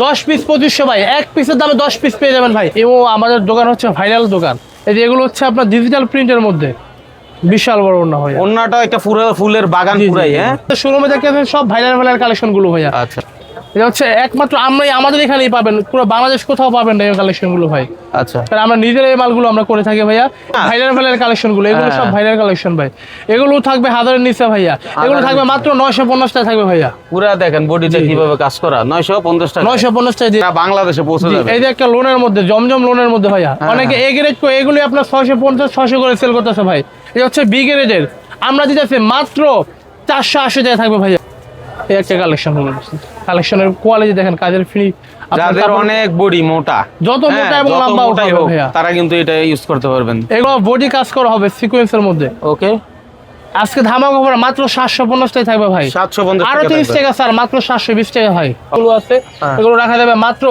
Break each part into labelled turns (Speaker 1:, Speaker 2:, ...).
Speaker 1: 10 piece 2500 ভাই, এক পিসের দামে 10 পিস পেয়ে যাবেন ভাই। এবং আমাদের দোকান হচ্ছে ভাইরাল দোকান। এই যে এগুলো হচ্ছে আপনার ডিজিটাল প্রিন্টের মধ্যে বিশাল বড় ওন্না ভাই।
Speaker 2: ওন্নাটা একটা পুরো ফুলের বাগান পুরাই। হ্যাঁ,
Speaker 1: শোরুমে দেখতে সব ভাইরাল কালেকশন গুলো ভাইয়া।
Speaker 2: আচ্ছা,
Speaker 1: এটা হচ্ছে একমাত্র আমরাই আমাদের এখানেই পাবেন, পুরো বাংলাদেশ কোথাও পাবেন না এই কালেকশন গুলো ভাই।
Speaker 2: আচ্ছা,
Speaker 1: কারণ আমরা নিজের এই মালগুলো আমরা করে থাকি ভাইয়া। ভাইরাল কালেকশন গুলো, এগুলো সব ভাইরাল কালেকশন ভাই। এগুলো থাকবে হাজারের নিচে ভাইয়া, এগুলো থাকবে মাত্র 950 টাকা থাকবে ভাইয়া।
Speaker 2: পুরা দেখেন বডিটা কিভাবে কাজ করা। 950 টাকা,
Speaker 1: 950 টাকা দিয়ে
Speaker 2: বাংলাদেশে পৌঁছে যাবে।
Speaker 1: এই যে একটা লোনের মধ্যে, জমজম লোনের মধ্যে ভাইয়া। অনেকে এ গ্রেড করে এগুলি আপনার 650 600 করে সেল করতেছে ভাই। এটা হচ্ছে বি গ্রেডের, আমরা দিতেছি মাত্র 480 টাকা থাকবে ভাইয়া। এই একটা কালেকশন হলো, কালেকশনের কোয়ালিটি দেখেন, কাজের ফ্রি।
Speaker 2: যাদের অনেক বডি মোটা,
Speaker 1: যত মোটা এবং লম্বা
Speaker 2: মোটাই
Speaker 1: হবে
Speaker 2: হোক,
Speaker 1: ভাইয়া,
Speaker 2: তারা কিন্তু এটা ইউজ করতে পারবেন।
Speaker 1: এগুলো বডি কাজ করা হবে সিকোয়েন্সের মধ্যে।
Speaker 2: ওকে,
Speaker 1: আজকে ধামাকা অফার মাত্র 750 টাকা থাকবে ভাই।
Speaker 2: 750
Speaker 1: আরো 30 টাকা স্যার, মাত্র 720 টাকা ভাই। এগুলো আছে, এগুলো রাখা যাবে মাত্র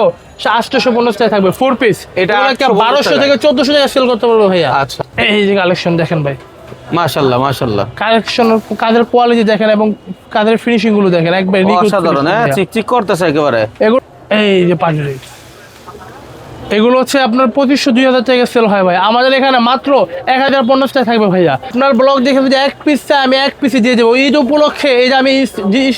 Speaker 1: 850 টাকা থাকবে 4 পিস।
Speaker 2: এটা
Speaker 1: একটা 1200 থেকে 1400 টাকা সেল করতে পারবে ভাইয়া।
Speaker 2: আচ্ছা,
Speaker 1: এই যে কালেকশন দেখেন ভাই,
Speaker 2: মাশাআল্লাহ মাশাআল্লাহ।
Speaker 1: কালেকশন, কাজের কোয়ালিটি দেখেন এবং কাজের ফিনিশিং গুলো দেখেন, একবার
Speaker 2: অসাধারণ। হ্যাঁ, চিকচিক করতেছে একেবারে।
Speaker 1: এগুলো এই যে পার্টি রেট, এগুলো হচ্ছে আপনার 2500 2000 টাকা সেল হয় ভাই। আমাদের এখানে মাত্র 1050 টাকা থাকবে ভাইয়া। আপনার ব্লগ দেখে যদি এক পিস চাই, আমি এক পিসে দিয়ে দেবো। ঈদ উপলক্ষে এই যে আমি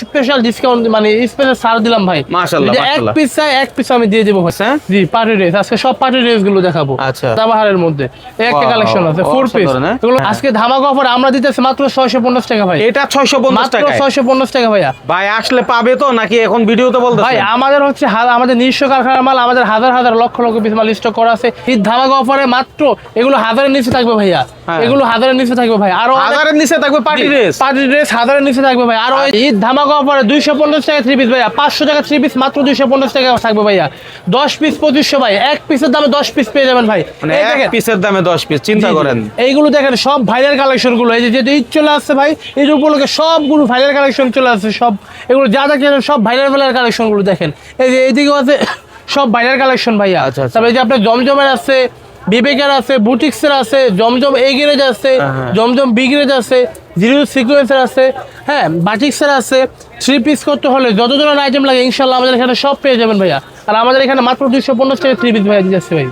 Speaker 1: স্পেশাল ডিসকাউন্ট, মানে স্পেশাল ছাড় দিলাম ভাই।
Speaker 2: মাশাআল্লাহ
Speaker 1: যদি এক
Speaker 2: মাশাআল্লাহ।
Speaker 1: পিস চাই, এক পিস আমি দিয়ে দেবো ভাই। জি, পার্টি ড্রেস আজকে সব পার্টি ড্রেস গুলো দেখাবো।
Speaker 2: আচ্ছা,
Speaker 1: দাবাহারের মধ্যে এই একটা কালেকশন আছে 4 পিস। এগুলো আজকে ধামাকা অফার আমরা দিতেছি মাত্র 650 টাকা ভাই।
Speaker 2: এটা 650 টাকা,
Speaker 1: মাত্র 650 টাকা ভাইয়া।
Speaker 2: ভাই আসলে পাবে তো নাকি এখন ভিডিওতে বলতেছেন?
Speaker 1: ভাই আমাদের হচ্ছে আমাদের নিজস্ব কারখানার মাল, আমাদের হাজার হাজার লক্ষ লক্ষ পিস মাল স্টক করা আছে। ঈদ ধামাকা অফারে মাত্র এগুলো হাজারের নিচে থাকবে ভাইয়া। এগুলো হাজারের নিচে থাকবে ভাই, আরো
Speaker 2: হাজারের নিচে থাকবে পার্টি ড্রেস।
Speaker 1: পার্টি ড্রেস হাজারের নিচে থাকবে ভাই। আরো ঈদ ধামাকা অফারে 250 টাকা 3 পিস ভাইয়া, 500 টাকা 3 পিস মাত্র 250 টাকা থাকবে ভাইয়া। 10 পিস 2500 ভাই, এক পিসের দামে 10 পিস পেয়ে যাবেন ভাই।
Speaker 2: মানে
Speaker 1: এই
Speaker 2: এক
Speaker 1: দেখেন
Speaker 2: পিসের দামে 10 পিস, চিন্তা করেন।
Speaker 1: এইগুলো দেখেন সব ভাইরাল কালেকশন গুলো। এই যে যেহেতু ঈদ চলে আসছে ভাই, এই উপলক্ষে সবগুলো ভাইরাল কালেকশন চলে আসছে। সব এগুলো যা দেখেন সব ভাইরাল কালেকশন গুলো দেখেন। এই যে এইদিকেও আছে সব ভাইরাল কালেকশন ভাইয়া।
Speaker 2: আচ্ছা, আচ্ছা।
Speaker 1: তবে এই যে আপনার জমজমের আছে, বিবেকের আছে, বুটিক্সের আছে, জমজম এ গ্রেড আছে, জমজম বি গ্রেড আছে, জিরো সিকোয়েন্সের আছে, হ্যাঁ বাটিক্সের আছে। 3 পিস করতে হলে যত ধরনের আইটেম লাগে ইনশাল্লাহ আমাদের এখানে সব পেয়ে যাবেন ভাইয়া। আর আমাদের এখানে মাত্র 250 টাকা 3 পিস ভাইয়া দিচ্ছে ভাই।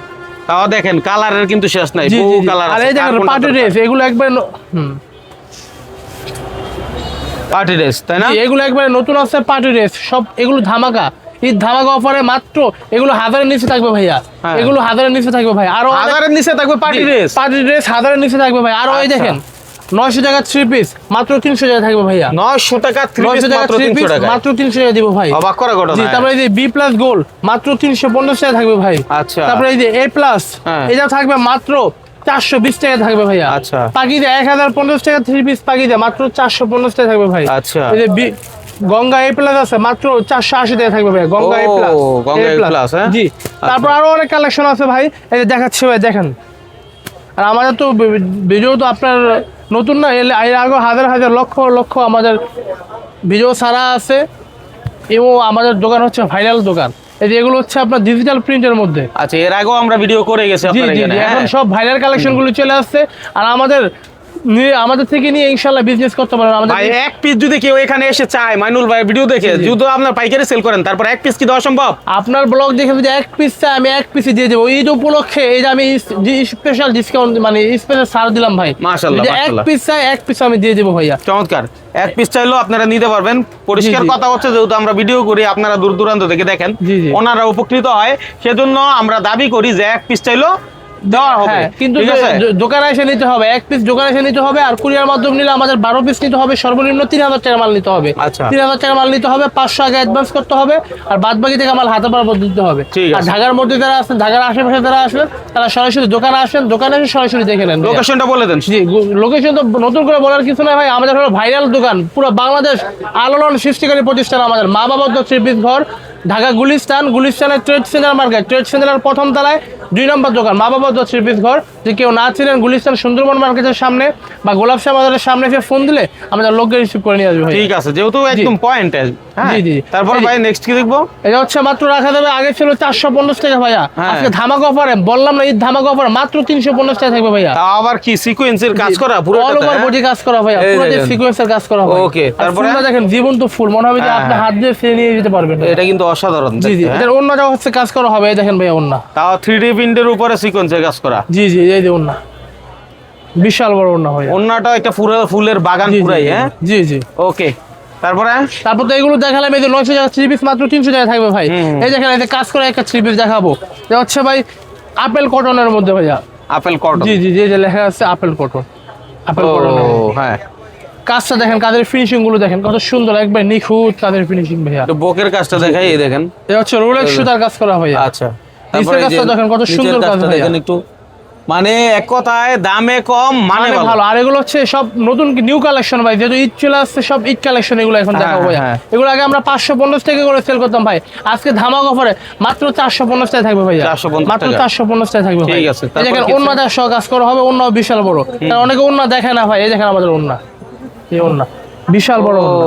Speaker 2: তাও দেখেন কালারের কিন্তু শেষ নাই,
Speaker 1: জি,
Speaker 2: বহু
Speaker 1: জি, জি।
Speaker 2: কালার
Speaker 1: আর
Speaker 2: আছে।
Speaker 1: এই দেখেন পার্টি ড্রেস, এগুলো একবার
Speaker 2: পার্টি ড্রেস, তাই না?
Speaker 1: এগুলো একবারে নতুন আছে পার্টি ড্রেস সব। এগুলো ধামাকা, ঈদ ধামাকা অফারে মাত্র এগুলো হাজারের নিচে থাকবে ভাইয়া। এগুলো হাজারের নিচে থাকবে ভাই। আরো
Speaker 2: হাজারের নিচে থাকবে পার্টি ড্রেস।
Speaker 1: পার্টি ড্রেস হাজারের নিচে থাকবে ভাই। আরো এই দেখেন 900 টাকা 3 পিস মাত্র 300 টাকা থাকবে ভাইয়া।
Speaker 2: 900 টাকা 3 পিস
Speaker 1: 900 টাকা
Speaker 2: মাত্র
Speaker 1: 3 পিস
Speaker 2: 300 টাকা,
Speaker 1: মাত্র 300 টাকা দিব ভাই।
Speaker 2: অবাক করা ঘটনা।
Speaker 1: জি, তারপরে এই যে বি প্লাস গোল্ড মাত্র 350 টাকা থাকবে ভাই।
Speaker 2: আচ্ছা,
Speaker 1: তারপরে এই যে এ প্লাস, এটা থাকবে মাত্র 420 টাকা থাকবে ভাইয়া।
Speaker 2: আচ্ছা,
Speaker 1: পাকিজা 1050 টাকা 3 পিস পাকিজা মাত্র 450 টাকা থাকবে ভাই।
Speaker 2: আচ্ছা,
Speaker 1: এই যে গঙ্গা এ প্লাস আছে মাত্র 480 টাকা থাকবে ভাই। গঙ্গা এ প্লাস,
Speaker 2: গঙ্গা এ প্লাস, হ্যাঁ
Speaker 1: জি। তারপর আরো অনেক কালেকশন আছে ভাই, এই যে দেখাচ্ছি ভাই দেখেন। আর আমাদের তো ভিডিও তো আপনার নতুন না, এর আগে হাজার হাজার লক্ষ লক্ষ আমাদের ভিডিও ছাড়া আছে। এবং আমাদের দোকান হচ্ছে ভাইরাল দোকান। এই যে এগুলো হচ্ছে আপনার ডিজিটাল প্রিন্টের মধ্যে।
Speaker 2: আচ্ছা, এর আগেও আমরা ভিডিও করে গেছি
Speaker 1: জি
Speaker 2: আপনাদের
Speaker 1: জি
Speaker 2: এখানে।
Speaker 1: জি, এখন সব ভাইরাল কালেকশন গুলো চলে আসছে। আর আমাদের থেকে নিয়ে ইনশাআল্লাহ বিজনেস করতে পারবেন। আমাদের
Speaker 2: ভাই এক পিস যদি কেউ এখানে এসে চায়, মাইনুল ভাই ভিডিও দেখে যদি আপনার পাইকারি সেল করেন, তারপর এক পিস কি দেওয়া সম্ভব?
Speaker 1: আপনার ব্লগ দেখে যদি এক পিস চাই, আমি এক পিসে দিয়ে দেবো। ঈদ উপলক্ষে এই যে আমি স্পেশাল ডিসকাউন্ট, মানে স্পেশাল ছাড় দিলাম ভাই।
Speaker 2: মাশাআল্লাহ
Speaker 1: যদি এক
Speaker 2: মাশাআল্লাহ,
Speaker 1: পিস চাই, এক পিস আমি দিয়ে দেবো ভাইয়া।
Speaker 2: চমৎকার। এক পিস চাইলেও আপনারা নিতে পারবেন। পরিষ্কার
Speaker 1: জি, জি।
Speaker 2: কথা হচ্ছে, যেহেতু আমরা ভিডিও করি, আপনারা দূর দূরান্ত থেকে দেখেন,
Speaker 1: জি, জি।
Speaker 2: ওনারা উপকৃত হয়, সেজন্য আমরা দাবি করি যে এক পিস চাইলেও দেওয়া হবে।
Speaker 1: হ্যাঁ, কিন্তু
Speaker 2: ঠিক আছে?
Speaker 1: দোকানে এসে নিতে হবে, এক পিস দোকানে এসে নিতে হবে। আর কুরিয়ার মাধ্যমে নিলে আমাদের 12 পিস নিতে হবে, সর্বনিম্ন 3000 টাকা মাল নিতে হবে।
Speaker 2: আচ্ছা।
Speaker 1: 3000 টাকা মাল নিতে হবে, 500 আগে অ্যাডভান্স করতে হবে, আর বাদ বাকি থেকে মাল হাতে পাওয়ার দিতে হবে।
Speaker 2: ঠিক
Speaker 1: আর
Speaker 2: আছে।
Speaker 1: ঢাকার মধ্যে যারা আছেন, ঢাকার আশেপাশে যারা আসবেন, তারা সরাসরি দোকানে আসেন, দোকানে এসে সরাসরি দেখে নেন।
Speaker 2: লোকেশনটা বলে দেন।
Speaker 1: জি, লোকেশন তো নতুন করে বলার কিছু না ভাই। আমাদের হলো ভাইরাল দোকান, পুরো বাংলাদেশ আলোড়ন সৃষ্টিকারী প্রতিষ্ঠান আমাদের। মা বাবার 3 পিস ঘর, ঢাকা গুলিস্তানের ট্রেড সেন্টার মার্কেট, ট্রেড সেন্টারের প্রথম তলায় 2 নম্বর দোকান, মা বাবার 3 পিস ঘর। যে কেউ না ছিলেন, গুলিস্তান সুন্দরবন মার্কেটের সামনে বা গোলাপশাহ বাজারের সামনে এসে ফোন দিলে আমাদের লোককে রিসিভ করে নিয়ে আসবে ভাই।
Speaker 2: ঠিক আছে, যেহেতু একদম পয়েন্টে হ্যাঁ
Speaker 1: জি জি
Speaker 2: তারপর ভাই নেক্সট কি দেখবো?
Speaker 1: এটা হচ্ছে মাত্র রাখা যাবে, আগে ছিল 450 টাকা ভাইয়া,
Speaker 2: হ্যাঁ।
Speaker 1: আজকে ধামাকা অফারে বললাম না, ঈদ ধামাকা অফার মাত্র 350 টাকা থাকবে ভাইয়া।
Speaker 2: তাও আবার কি সিকোয়েন্সের কাজ করা পুরো
Speaker 1: অল ওভার বডি কাজ করা ভাইয়া,
Speaker 2: এই
Speaker 1: পুরো
Speaker 2: দেখেন।
Speaker 1: সিকোয়েন্সের কাজ করা হয়।
Speaker 2: Okay,
Speaker 1: তারপরে
Speaker 2: তারপরে?
Speaker 1: ফুলটা দেখেন জীবন্ত ফুল, মনে হবে যে
Speaker 2: হ্যাঁ,
Speaker 1: আপনি
Speaker 2: হ্যাঁ।
Speaker 1: হাত দিয়ে ফেলে নিয়ে যেতে পারবেন।
Speaker 2: এটা কিন্তু অসাধারণ
Speaker 1: জি জি,
Speaker 2: দেখতে, হ্যাঁ?
Speaker 1: এটার অন্যটাও হচ্ছে কাজ করা হবে, এই দেখেন ভাইয়া ওন্না।
Speaker 2: তাও 3D প্রিন্টের উপরে সিকোয়েন্সের কাজ করা।
Speaker 1: জি জি, এই যে ওন্না, বিশাল বড় ওন্না ভাইয়া।
Speaker 2: অন্যটা একটা পুরো ফুলের বাগান
Speaker 1: জি, জি,
Speaker 2: পুরাই, হ্যাঁ
Speaker 1: জি জি।
Speaker 2: ওকে তারপরে
Speaker 1: তারপর তো এগুলো দেখালাম, এই যে 900 টাকা থ্রি পিস মাত্র 300 টাকা থাকবে ভাই।
Speaker 2: হুম।
Speaker 1: এই দেখেন, এই যে কাজ করে একটা থ্রি পিস দেখাবো, এটা হচ্ছে ভাই আপেল কটনের মধ্যে ভাইয়া।
Speaker 2: Apple cotton.
Speaker 1: জি জি, যে লেখা আছে আপেল কটন, আপেল
Speaker 2: ও
Speaker 1: কটন।
Speaker 2: হ্যাঁ,
Speaker 1: কাজটা দেখেন, কাজের ফিনিশিং গুলো দেখেন কত সুন্দর, একবার নিখুঁত কাজের ফিনিশিং ভাইয়া।
Speaker 2: তো বকের কাজটা দেখাই, এই দেখেন।
Speaker 1: এটা হচ্ছে রোলেক্স সুতার কাজ করা ভাইয়া।
Speaker 2: আচ্ছা
Speaker 1: নিচের কাজটা দেখেন কত
Speaker 2: নিচের
Speaker 1: সুন্দর কাজ
Speaker 2: কাজটা
Speaker 1: ভাইয়া।
Speaker 2: দেখেন একটু, মানে এক কথায় দামে কম মানে
Speaker 1: মানে
Speaker 2: ভালো।
Speaker 1: ভালো। আর এগুলো হচ্ছে সব নতুন নিউ কালেকশন ভাই, যেহেতু ঈদ চলে আসছে, সব ঈদ কালেকশন এগুলো এখন
Speaker 2: হ্যাঁ,
Speaker 1: দেখাবো ভাইয়া।
Speaker 2: হ্যাঁ।
Speaker 1: এগুলো আগে আমরা 550 টাকা করে সেল করতাম ভাই, আজকে ধামাকা অফারে মাত্র 450 টাকা থাকবে ভাইয়া।
Speaker 2: 450
Speaker 1: মাত্র
Speaker 2: টাকা।
Speaker 1: 450 টাকা থাকবে ভাই।
Speaker 2: ঠিক আছে,
Speaker 1: এই
Speaker 2: তারপর
Speaker 1: দেখেন
Speaker 2: কি আছে?
Speaker 1: ওন্নাটা সহ কাজ করা হবে, ওন্নাও বিশাল বড়, কারণ অনেকে ওন্না দেখে না ভাই। এই দেখেন আমাদের ওন্না, এই ওন্না বিশাল বড়
Speaker 2: ও
Speaker 1: ওন্না,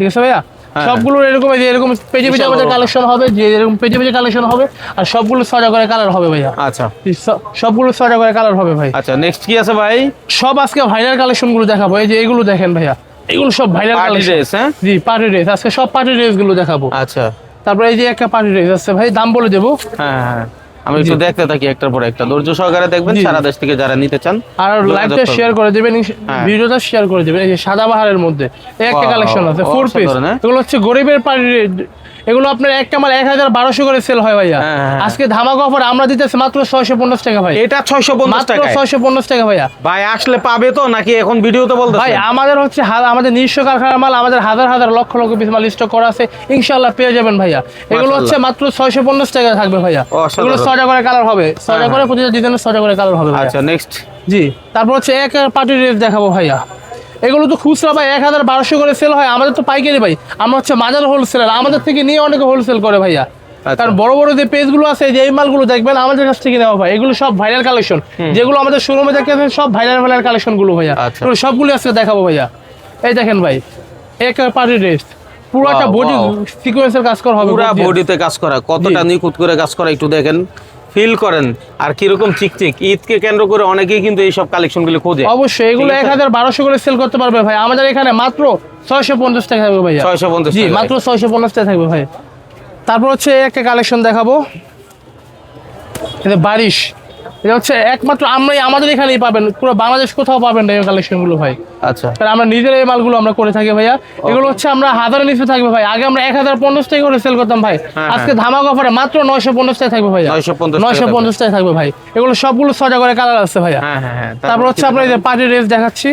Speaker 1: ঠিক আছে ভাইয়া।
Speaker 2: হ্যাঁ।
Speaker 1: সবগুলো এরকম, এই যে এরকম পেজে পেজে
Speaker 2: বিশাল
Speaker 1: আমাদের
Speaker 2: বড়।
Speaker 1: কালেকশন হবে, যে এরকম পেজে পেজে কালেকশন হবে, আর সবগুলো সাজা করে কালার হবে ভাইয়া।
Speaker 2: আচ্ছা
Speaker 1: সবগুলো সাজা করে কালার হবে ভাই।
Speaker 2: আচ্ছা নেক্সট কি আছে ভাই?
Speaker 1: সব আজকে ভাইরাল কালেকশন গুলো দেখাবো, এই যে এগুলো দেখেন ভাইয়া, এগুলো সব ভাইরাল
Speaker 2: পার্টি
Speaker 1: কালেকশন।
Speaker 2: ড্রেস, হ্যাঁ
Speaker 1: জি, পার্টি ড্রেস, আজকে সব পার্টি ড্রেস গুলো দেখাবো।
Speaker 2: আচ্ছা
Speaker 1: তারপরে এই যে একটা পার্টি ড্রেস আছে ভাই, দাম বলে দেবো।
Speaker 2: হ্যাঁ হ্যাঁ, আমি একটু দেখতে থাকি একটার পর একটা, ধৈর্য সহকারে দেখবেন,
Speaker 1: জি।
Speaker 2: সারা দেশ থেকে যারা নিতে চান।
Speaker 1: আর
Speaker 2: যোগাযোগ
Speaker 1: লাইভটা
Speaker 2: করবেন।
Speaker 1: শেয়ার করে দেবেন,
Speaker 2: হ্যাঁ।
Speaker 1: ভিডিওটা শেয়ার করে দেবেন। এই যে সাদাবাহারের মধ্যে এই একটা
Speaker 2: Wow,
Speaker 1: কালেকশন আছে, 4 পিস।
Speaker 2: অসাধারণ, হ্যাঁ।
Speaker 1: এগুলো হচ্ছে গরিবের পার্টি, এগুলো আপনার একটা মাল 1200 করে সেল হয় ভাইয়া।
Speaker 2: হ্যাঁ, হ্যাঁ।
Speaker 1: আজকে ধামাকা অফার আমরা দিতেছি মাত্র 650 টাকা ভাই,
Speaker 2: এটা 650
Speaker 1: মাত্র
Speaker 2: টাকা
Speaker 1: 650 টাকা ভাইয়া।
Speaker 2: ভাই। আসলে পাবে তো নাকি এখন ভিডিওতে বলতে
Speaker 1: ভাই আমাদের হচ্ছে আমাদের নিজস্ব কারখানার মাল, আমাদের হাজার হাজার লক্ষ লক্ষ পিস মাল স্টক করা আছে, ইনশাআল্লাহ পেয়ে যাবেন ভাইয়া। এগুলো হচ্ছে মাত্র 650 টাকা থাকবে ভাইয়া।
Speaker 2: অসাধারণ।
Speaker 1: এগুলো 6টা করে কালার হবে, 6টা
Speaker 2: হ্যাঁ,
Speaker 1: করে প্রতিটা ডিজাইনের 6টা করে কালার হবে ভাইয়া।
Speaker 2: আচ্ছা নেক্সট
Speaker 1: জি, তারপর হচ্ছে এক পার্টি ড্রেস দেখাবো ভাইয়া। এগুলো তো খুচরা ভাই 1200 করে সেল হয়, আমাদের তো পাইকারি ভাই, আমরা হচ্ছে মাজার হোলসেলার, আমাদের থেকে নিয়ে অনেকে হোলসেল করে ভাইয়া।
Speaker 2: আচ্ছা।
Speaker 1: কারণ বড় বড় যে পেজগুলো আছে, যে এই মালগুলো দেখবেন আমাদের কাছ থেকে নেওয়া ভাই, এগুলো সব ভাইরাল কালেকশন, যেগুলো আমাদের শোরুমে দেখেছেন সব ভাইরাল কালেকশন গুলো ভাইয়া।
Speaker 2: আচ্ছা।
Speaker 1: এগুলো সবগুলো আজকে দেখাবো ভাইয়া। এই দেখেন ভাই, এক পার্টি ড্রেস, পুরোটা
Speaker 2: Wow,
Speaker 1: বডি
Speaker 2: wow.
Speaker 1: সিকোয়েন্সের কাজ করা হবে,
Speaker 2: পুরা
Speaker 1: বডি দিয়ে।
Speaker 2: বডিতে কাজ করা, কতটা
Speaker 1: জি।
Speaker 2: নিখুঁত করে কাজ করা একটু দেখেন, ফিল করেন। আর কিরকম চিকচিক, ঈদকে কেন্দ্র করে অনেকেই কিন্তু এইসব কালেকশন গুলো খোঁজে।
Speaker 1: অবশ্যই এগুলো
Speaker 2: ঠিক আছে।
Speaker 1: 1200 করে সেল করতে পারবে ভাই, আমাদের এখানে মাত্র 650 টাকা থাকবে ভাইয়া।
Speaker 2: 650
Speaker 1: জি,
Speaker 2: টাকায়।
Speaker 1: মাত্র 650 টাকা থাকবে ভাই। তারপর হচ্ছে একটা কালেকশন দেখাবো, এটা বারিশ, এটা হচ্ছে একমাত্র আমরাই আমাদের এখানেই পাবেন, পুরো বাংলাদেশ কোথাও পাবেন না এই কালেকশন গুলো ভাই।
Speaker 2: আচ্ছা
Speaker 1: কারণ আমরা নিজেরা এই মালগুলো আমরা করে থাকি ভাইয়া। এগুলো হচ্ছে আমরা হাজারের নিচে থাকবে ভাই, আগে আমরা 1050 টাকা করে সেল করতাম ভাই,
Speaker 2: হ্যাঁ,
Speaker 1: আজকে ধামাকা অফারে মাত্র 950 টাকা থাকবে ভাইয়া।
Speaker 2: 950
Speaker 1: 950 টাকা থাকবে ভাই। এগুলো সবগুলো 6টা করে কালার আছে ভাইয়া।
Speaker 2: হ্যাঁ হ্যাঁ হ্যাঁ,
Speaker 1: তারপর হচ্ছে আপনার এই যে পার্টি ড্রেস দেখাচ্ছি,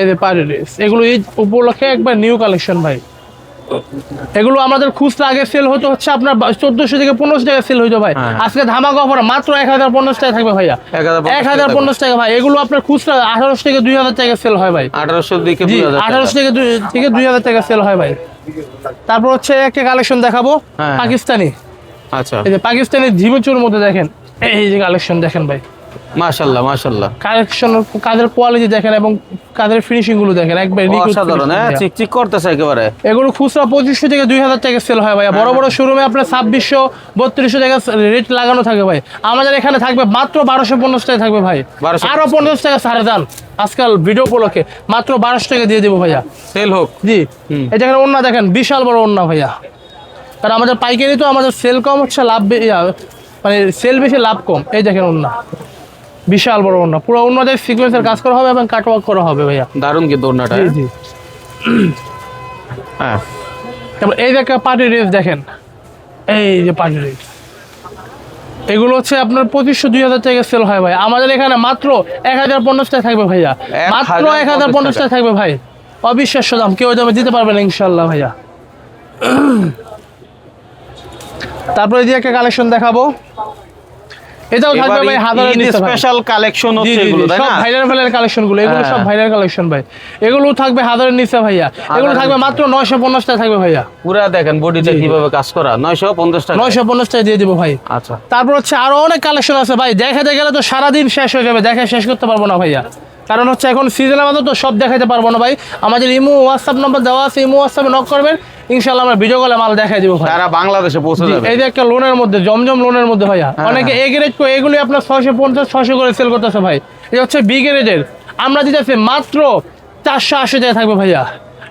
Speaker 1: এই যে পার্টি ড্রেস, এগুলো ঈদ উপলক্ষে একবার নিউ কালেকশন ভাই। এগুলো আমাদের খুচরা আগে সেল হতো হচ্ছে আপনার 1400 থেকে 1500 টাকা সেল হইতো ভাই,
Speaker 2: হ্যাঁ।
Speaker 1: আজকে ধামাকা অফার মাত্র 1050 টাকা থাকবে ভাইয়া। 1050 টাকা ভাই। এগুলো আপনার খুচরা 1800 থেকে 2000 টাকা সেল হয় ভাই।
Speaker 2: 1800 দিকে
Speaker 1: জি,
Speaker 2: 2000 টাকা।
Speaker 1: 1800 থেকে 2000 টাকা সেল হয় ভাই। তারপর হচ্ছে একটা কালেকশন দেখাবো,
Speaker 2: হ্যাঁ।
Speaker 1: পাকিস্তানি,
Speaker 2: আচ্ছা
Speaker 1: এই যে পাকিস্তানি ঝিমুচুর মধ্যে দেখেন, এই যে কালেকশন দেখেন ভাই,
Speaker 2: মাশাআল্লাহ মাশাআল্লাহ,
Speaker 1: কালেকশন, কাজের কোয়ালিটি দেখেন এবং কাজের ফিনিশিং গুলো দেখেন, একবার নিখুঁত
Speaker 2: অসাধারণ,
Speaker 1: finishing
Speaker 2: হ্যাঁ
Speaker 1: ভাইয়া।
Speaker 2: চিকচিক করতেছে একেবারে।
Speaker 1: এগুলো খুচরা 2500 থেকে 2000 টাকা সেল হয় ভাই। বড় বড় শোরুমে আপনার 2600 3200 টাকা রেট লাগানো থাকে ভাই, আমাদের এখানে থাকবে মাত্র 1250 টাকা থাকবে ভাই।
Speaker 2: 1250
Speaker 1: আরো 50 টাকা ছাড়ে দেন আজকাল ভিডিও উপলক্ষে, মাত্র 1200 টাকা দিয়ে দেবো ভাইয়া।
Speaker 2: সেল হোক।
Speaker 1: জি,
Speaker 2: হুম।
Speaker 1: এটা এখানে ওন্না দেখেন, বিশাল বড় ওন্না ভাইয়া। কারণ আমাদের পাইকারি তো, আমাদের সেল কম হচ্ছে, লাভ মানে সেল বেশি লাভ কম। এই দেখেন ওন্না, বিশাল বড় ওন্না, পুরো ওন্নাতে সিকোয়েন্সের কাজ করা হবে এবং কাটওয়ার্ক করা হবে ভাইয়া।
Speaker 2: দারুণ কি দোরনাটা।
Speaker 1: জি জি।
Speaker 2: হ্যাঁ
Speaker 1: তারপর এই যে একটা পার্টি ড্রেস দেখেন, এই যে পার্টি ড্রেস, এগুলো হচ্ছে আপনার 2500-2000 টাকা সেল হয় ভাই, আমাদের এখানে মাত্র 1050 টাকা থাকবে ভাইয়া। মাত্র 1050 টাকা থাকবে ভাই, অবিশ্বাস্য দাম, কেউ দামে দিতে পারবে না ইনশাল্লাহ ভাইয়া। তারপরে যে একটা কালেকশন দেখাবো, এটাও থাকবে ভাই হাজারের নিচে ভাই।
Speaker 2: স্পেশাল কালেকশন
Speaker 1: জি
Speaker 2: হচ্ছে
Speaker 1: জি
Speaker 2: এগুলো,
Speaker 1: জি,
Speaker 2: তাই
Speaker 1: সব
Speaker 2: না?
Speaker 1: ভাইরাল কালেকশন গুলো, এগুলো সব
Speaker 2: হ্যাঁ।
Speaker 1: ভাইরাল কালেকশন ভাই। এগুলো থাকবে হাজারের নিচে ভাইয়া, এগুলো থাকবে মাত্র 950 টাকা থাকবে ভাইয়া।
Speaker 2: পুরা দেখেন বডিটা
Speaker 1: জি, জি।
Speaker 2: কিভাবে কাজ করা, 950 টাকা।
Speaker 1: 950 টাকা দিয়ে দিব ভাই।
Speaker 2: আচ্ছা
Speaker 1: তারপর হচ্ছে আরো অনেক কালেকশন আছে ভাই, দেখাতে গেলে তো সারাদিন শেষ হয়ে যাবে, দেখে শেষ করতে পারবো না ভাইয়া। কারণ হচ্ছে এখন সিজনের মতো তো সব দেখাতে পারবো না ভাই। আমাদের ইমো হোয়াটসঅ্যাপ নাম্বার দেওয়া আছে, ইমো হোয়াটসঅ্যাপে নক করবেন, ইনশাল্লাহ আমরা ভিডিও কলে মাল দেখাই দিব ভাই।
Speaker 2: সারা বাংলাদেশে পৌঁছে
Speaker 1: জি,
Speaker 2: যাবে।
Speaker 1: এই যে একটা লোনের মধ্যে জমজম লোনের মধ্যে ভাইয়া, অনেকে এ গ্রেড করে এগুলি আপনার 650 600 করে সেল করতেছে ভাই। এটা হচ্ছে বি গ্রেডের, আমরা দিতেছি মাত্র 480 টাকা থাকবে ভাইয়া।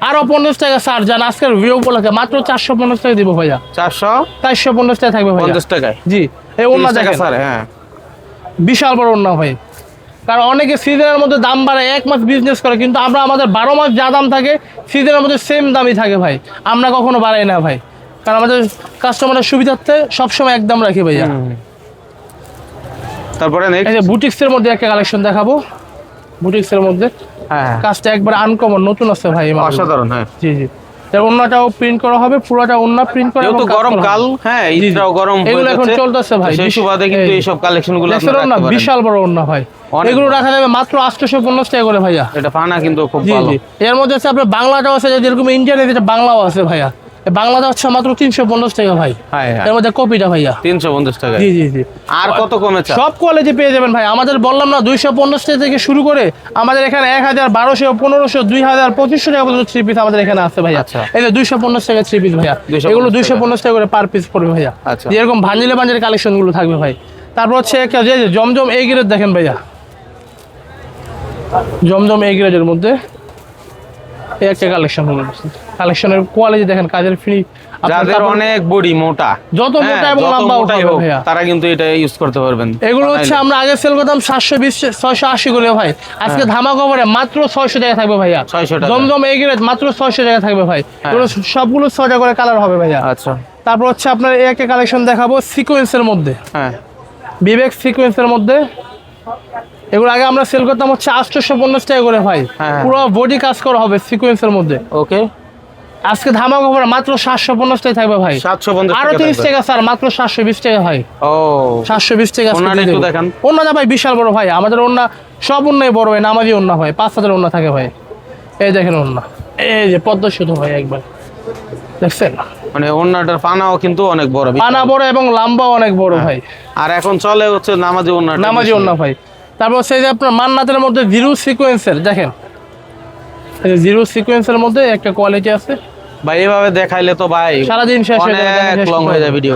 Speaker 1: আরো 50 টাকা স্যার জান আজকের ভিডিও উপলক্ষে মাত্র 450 টাকা দিব ভাইয়া। 450 টাকা থাকবে ভাইয়া
Speaker 2: 50 টাকায়।
Speaker 1: জি, এই ওন্না
Speaker 2: 30 টাকা
Speaker 1: দেখেন
Speaker 2: স্যার। হ্যাঁ,
Speaker 1: বিশাল বড় ওন্না ভাই। কারণ অনেকে সিজনের মধ্যে দাম বাড়ায়, 1 মাস বিজনেস করে, কিন্তু আমরা আমাদের 12 মাস যা দাম থাকে সিজনের মধ্যে সেম দামই থাকে ভাই, আমরা কখনো বাড়াই না ভাই। কারণ আমাদের কাস্টমারের সুবিধার্থে সবসময় একদম রাখি ভাইয়া।
Speaker 2: তারপরে
Speaker 1: এই
Speaker 2: নেক্সট।
Speaker 1: যে বুটিক্সের মধ্যে একটা কালেকশন দেখাবো, বুটিক্সের মধ্যে
Speaker 2: হ্যাঁ,
Speaker 1: কাজটা একবার আনকমন নতুন আছে ভাই এই মালগুলো।
Speaker 2: অসাধারণ। হ্যাঁ,
Speaker 1: জি জি, এর ওন্নাটাও প্রিন্ট করা হবে, পুরোটা ওন্না প্রিন্ট করা
Speaker 2: যেহেতু
Speaker 1: এবং কাজ
Speaker 2: গরম
Speaker 1: করা
Speaker 2: কাল,
Speaker 1: হবে।
Speaker 2: হ্যাঁ
Speaker 1: জি, জি।
Speaker 2: ঈদটাও গরম হয়ে
Speaker 1: এগুলো এখন
Speaker 2: যাচ্ছে।
Speaker 1: চলতেছে ভাই,
Speaker 2: সেই সুবাদে কিন্তু
Speaker 1: এই-
Speaker 2: এইসব কালেকশন গুলো
Speaker 1: দেখছেন
Speaker 2: আপনারা
Speaker 1: ওন্না?
Speaker 2: রাখতে পারেন।
Speaker 1: বিশাল বড় ওন্না ভাই,
Speaker 2: অনেক
Speaker 1: এগুলো
Speaker 2: বড়।
Speaker 1: রাখা যাবে মাত্র 850 টাকা করে ভাইয়া।
Speaker 2: এটা পানা কিন্তু খুব
Speaker 1: জি
Speaker 2: ভালো।
Speaker 1: জি, এর মধ্যে আছে আপনার বাংলাটাও আছে, যেরকম ইন্ডিয়ান যেটা বাংলাও আছে ভাইয়া। এই বাংলাটা হচ্ছে মাত্র 350 টাকা ভাই,
Speaker 2: হ্যাঁ, হ্যাঁ,
Speaker 1: এর মধ্যে কপিটা ভাইয়া।
Speaker 2: 350 টাকা।
Speaker 1: জি জি জি,
Speaker 2: আর কত কমে চান?
Speaker 1: সব কোয়ালিটি পেয়ে যাবেন ভাই। আমাদের বললাম না 250 টাকা থেকে শুরু করে আমাদের এখানে 1000 1200 1500 2000 2500 টাকা পর্যন্ত থ্রি পিস আমাদের এখানে আছে ভাইয়া।
Speaker 2: আচ্ছা।
Speaker 1: এই যে 250 টাকা থ্রি পিস ভাইয়া,
Speaker 2: 250
Speaker 1: এগুলো
Speaker 2: টাকা।
Speaker 1: 250 টাকা করে পার পিস পড়বে ভাইয়া।
Speaker 2: আচ্ছা।
Speaker 1: যেরকম ভাঞ্জিলে বাঞ্জিলে কালেকশন গুলো থাকবে ভাই। তারপর হচ্ছে একটা যে জমজম এই গ্রেড দেখেন ভাইয়া, জমজম এই গ্রেডের মধ্যে এই একটা কালেকশন হলো। কালেকশনের কোয়ালিটি দেখেন, কাজের ফ্রি,
Speaker 2: যাদের অনেক বডি মোটা,
Speaker 1: যত
Speaker 2: হ্যাঁ,
Speaker 1: মোটা এবং
Speaker 2: যত
Speaker 1: লম্বা
Speaker 2: মোটাই
Speaker 1: হবে
Speaker 2: হোক,
Speaker 1: ভাইয়া,
Speaker 2: তারা কিন্তু এটা ইউজ করতে পারবেন।
Speaker 1: এগুলো হচ্ছে আমরা আগে সেল করতাম 720 680 করে ভাই, আজকে ধামাকা অফারে মাত্র 600 টাকা থাকবে ভাইয়া।
Speaker 2: 600 টাকা।
Speaker 1: জমজম এই গ্রেড মাত্র 600 টাকা থাকবে ভাই। এগুলো সবগুলো 6টা করে কালার হবে ভাইয়া।
Speaker 2: আচ্ছা,
Speaker 1: তারপর হচ্ছে আপনার এই একটা কালেকশন দেখাবো সিকোয়েন্সের মধ্যে,
Speaker 2: হ্যাঁ,
Speaker 1: বিবেক সিকোয়েন্সের মধ্যে। এগুলো আগে আমরা সেল করতাম হচ্ছে 850 টাকা করে ভাই,
Speaker 2: হ্যাঁ।
Speaker 1: পুরো বডি কাজ করা হবে সিকোয়েন্সের মধ্যে।
Speaker 2: ওকে।
Speaker 1: আজকে ধামাকা অফারে মাত্র 750 টাকা থাকবে ভাই।
Speaker 2: 750
Speaker 1: আরো
Speaker 2: টাকা
Speaker 1: 30 টাকা স্যার, মাত্র 720 টাকা ভাই।
Speaker 2: ও,
Speaker 1: 720 টাকা আজকে
Speaker 2: ওনাটা
Speaker 1: দিয়ে
Speaker 2: একটু
Speaker 1: দেব।
Speaker 2: দেখান।
Speaker 1: ওন্নাটা ভাই বিশাল বড় ভাই, আমাদের ওন্না সব ওন্নাই বড় ভাই, নামাজি ওন্না ভাই, 5000 ওন্না থাকে ভাই। এই দেখেন ওন্না, এই যে পদ্মা সেতু ভাই, একবার দেখছেন
Speaker 2: মানে ওন্নাটার পানাও কিন্তু অনেক বড়, বিশাল।
Speaker 1: পানা বড় এবং লম্বাও অনেক বড় ভাই,
Speaker 2: আর এখন চলে হচ্ছে নামাজি ওন্নাটা।
Speaker 1: নামাজি ওন্না ভাই। তারপর হচ্ছে এই যে আপনার মান্নাতের মধ্যে জিরো সিকোয়েন্সের দেখেন, এই যে জিরো সিকোয়েন্সের মধ্যে একটা কোয়ালিটি আছে
Speaker 2: ভাই, এভাবে দেখাইলে তো ভাই
Speaker 1: সারাদিন শেষ হয়ে যাবে,
Speaker 2: অনেক
Speaker 1: শেষ
Speaker 2: লং
Speaker 1: করতে
Speaker 2: হয়ে যায়
Speaker 1: হবে।
Speaker 2: ভিডিও।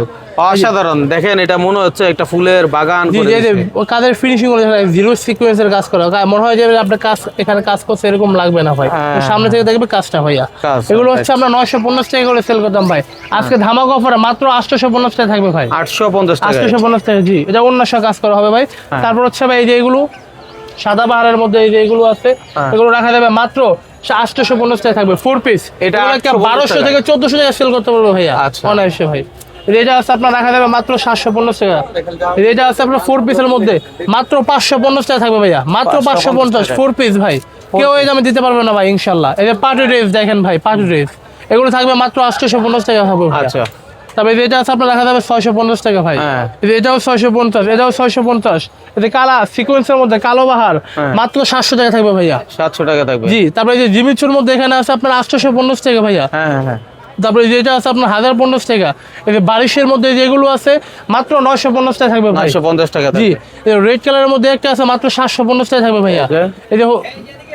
Speaker 2: অসাধারণ, দেখেন এটা মনে হচ্ছে একটা ফুলের বাগান
Speaker 1: জি
Speaker 2: করে
Speaker 1: জি, এই যে
Speaker 2: দিয়েছে।
Speaker 1: কাজের ফিনিশিং জিরো সিকোয়েন্সের কাজ করা, মনে হয় যে আপনার কাজ এখানে কাজ করছে এরকম লাগবে না ভাই,
Speaker 2: হ্যাঁ।
Speaker 1: সামনে থেকে দেখবে কাজটা ভাইয়া।
Speaker 2: কাজ,
Speaker 1: এগুলো হচ্ছে আমরা 950 টাকা করে সেল করতাম ভাই, আজকে ধামাকা অফারে মাত্র 850 টাকা থাকবে ভাই।
Speaker 2: 850 টাকা।
Speaker 1: 850 টাকা, জি, এটা অন্য কাজ করা হবে ভাই।
Speaker 2: হ্যাঁ।
Speaker 1: তারপর হচ্ছে ভাই এই যে এগুলো সাদা বাহারের মধ্যে এই যে এগুলো আছে,
Speaker 2: হ্যাঁ।
Speaker 1: এগুলো রাখা যাবে মাত্র 850 টাকা থাকবে 4 পিস।
Speaker 2: এটা
Speaker 1: এটা
Speaker 2: 850
Speaker 1: 1200 থেকে 1400 টাকা সেল করতে পারবে ভাইয়া
Speaker 2: আচ্ছা।
Speaker 1: অনায়াসে ভাই। এটা আছে আপনার রাখা যাবে মাত্র 750 টাকা। এটা আছে আপনার 4 পিসের মধ্যে মাত্র 550 টাকা থাকবে ভাইয়া, মাত্র 550 4 পিস ভাই। কেউ এই দামে দিতে পারবে না ভাই ইনশাআল্লাহ। এই যে পার্টি ড্রেস দেখেন ভাই, পার্টি ড্রেস এগুলো থাকবে মাত্র 850 টাকা হবে ভাই।
Speaker 2: আচ্ছা,
Speaker 1: তবে এটা আছে আপনার রাখা যাবে 650 টাকা ভাই।
Speaker 2: হ্যাঁ।
Speaker 1: এটাও 650, এটাও 650। এটা কালা সিকোয়েন্সের মধ্যে কালো বাহার
Speaker 2: হ্যাঁ।
Speaker 1: মাত্র 700 টাকা থাকবে ভাইয়া।
Speaker 2: 700 টাকা থাকবে।
Speaker 1: জি, তারপরে এই যে জিমিচুর মধ্যে এখানে আছে আপনার 850 টাকা ভাইয়া।
Speaker 2: হ্যাঁ, হ্যাঁ, হ্যাঁ।
Speaker 1: তারপরে যেটা আছে আপনার 1050 টাকা। এই যে বারিশের মধ্যে যেগুলো আছে মাত্র 950 টাকা থাকবে ভাই।
Speaker 2: 950 টাকা
Speaker 1: জি,
Speaker 2: থাকবে।
Speaker 1: রেড কালারের মধ্যে একটা আছে মাত্র 750 টাকা থাকবে ভাইয়া।
Speaker 2: Okay.
Speaker 1: এই যে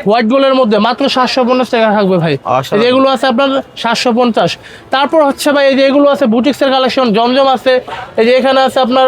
Speaker 1: হোয়াইট গোল্ডের মধ্যে মাত্র 750 টাকা থাকবে ভাই।
Speaker 2: অসাধারণ।
Speaker 1: এই যে এগুলো আছে আপনার 750। তারপর হচ্ছে ভাই এই যে এগুলো আছে বুটিক্সের কালেকশন, জমজম আছে। এই যে এখানে আছে আপনার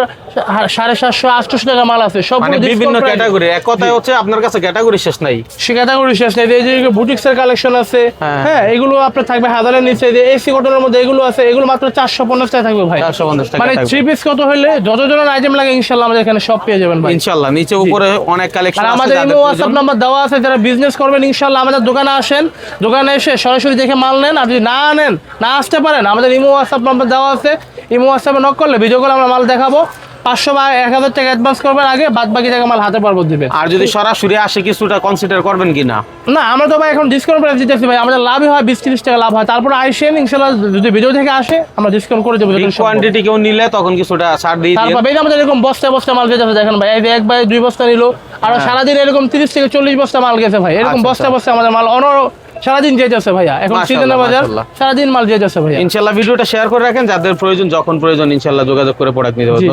Speaker 1: 750 800 টাকা মাল আছে, সব
Speaker 2: মানে বিভিন্ন ক্যাটাগরি, এক কথায় হচ্ছে আপনার কাছে ক্যাটাগরি শেষ নাই।
Speaker 1: সে ক্যাটাগরি শেষ নেই। এই যে বুটিক্সের কালেকশন আছে,
Speaker 2: হ্যাঁ।
Speaker 1: হ্যাঁ, এগুলো আপনার থাকবে 1000-এর নিচে। যে এসি কটনের মধ্যে এগুলো আছে, এগুলো মাত্র 450 টাকা থাকবে ভাই।
Speaker 2: 450 টাকা
Speaker 1: মানে
Speaker 2: থাকবে।
Speaker 1: থ্রি পিস কত হলে যত জনের আইটেম লাগে ইনশাআল্লাহ আমাদের এখানে সব পেয়ে যাবেন ভাই।
Speaker 2: ইনশাআল্লাহ নিচে উপরে অনেক কালেকশন
Speaker 1: আর
Speaker 2: আছে।
Speaker 1: আমাদের
Speaker 2: যাদের
Speaker 1: ইমো হোয়াটসঅ্যাপ
Speaker 2: প্রয়োজন।
Speaker 1: নাম্বার দেওয়া আছে, যারা বিজনেস করবেন ইনশাআল্লাহ আমাদের দোকানে আসেন, দোকানে এসে সরাসরি দেখে মাল নেন। আর যদি না আনেন, না আসতে পারেন, আমাদের ইমো হোয়াটসঅ্যাপ নাম্বার দেওয়া আছে, ইমো হোয়াটসঅ্যাপে নক করলে ভিডিও কলে আমরা মাল দেখাবো। 500 বা 1000 টাকা অ্যাডভান্স করবেন আগে, বাদ বাকি টাকা মাল হাতে পারবো দিবে।
Speaker 2: আর যদি সরাসরি আসে কিছুটা কনসিডার করবেন কিনা?
Speaker 1: না, আমরা তো ভাই এখন ডিসকাউন্ট প্রাইস দিতেছি ভাই, আমাদের লাভই হয় 20-30 টাকা লাভ হয়। তারপর আইসেন ইনশাআল্লাহ, যদি ভিডিও থেকে আসে আমরা ডিসকাউন্ট করে দেবো।
Speaker 2: বিগ কোয়ান্টিটি কেউ নিলে তখন কিছুটা ছাড় দিয়ে
Speaker 1: তারপর এই যে আমাদের এরকম বস্তা বস্তা মাল যেতে দেখেন ভাই, এই যে 1 বাই 2 বস্তা নিলো, আর সারাদিন এরকম 30 থেকে 40 বস্তা মাল গেছে ভাই। এরকম
Speaker 2: আচ্ছা,
Speaker 1: বস্তা বস্তা আমাদের মাল সারাদিন যেতেছে ভাইয়া। এখন
Speaker 2: মাশাআল্লাহ,
Speaker 1: সিজনের বাজার,
Speaker 2: মাশাআল্লাহ।
Speaker 1: সারাদিন মাল যেতেছে ভাইয়া।
Speaker 2: ইনশাআল্লাহ ভিডিওটা শেয়ার করে রাখেন, যাদের প্রয়োজন যখন প্রয়োজন ইনশাআল্লাহ যোগাযোগ করে প্রোডাক্ট নিতে পারবেন।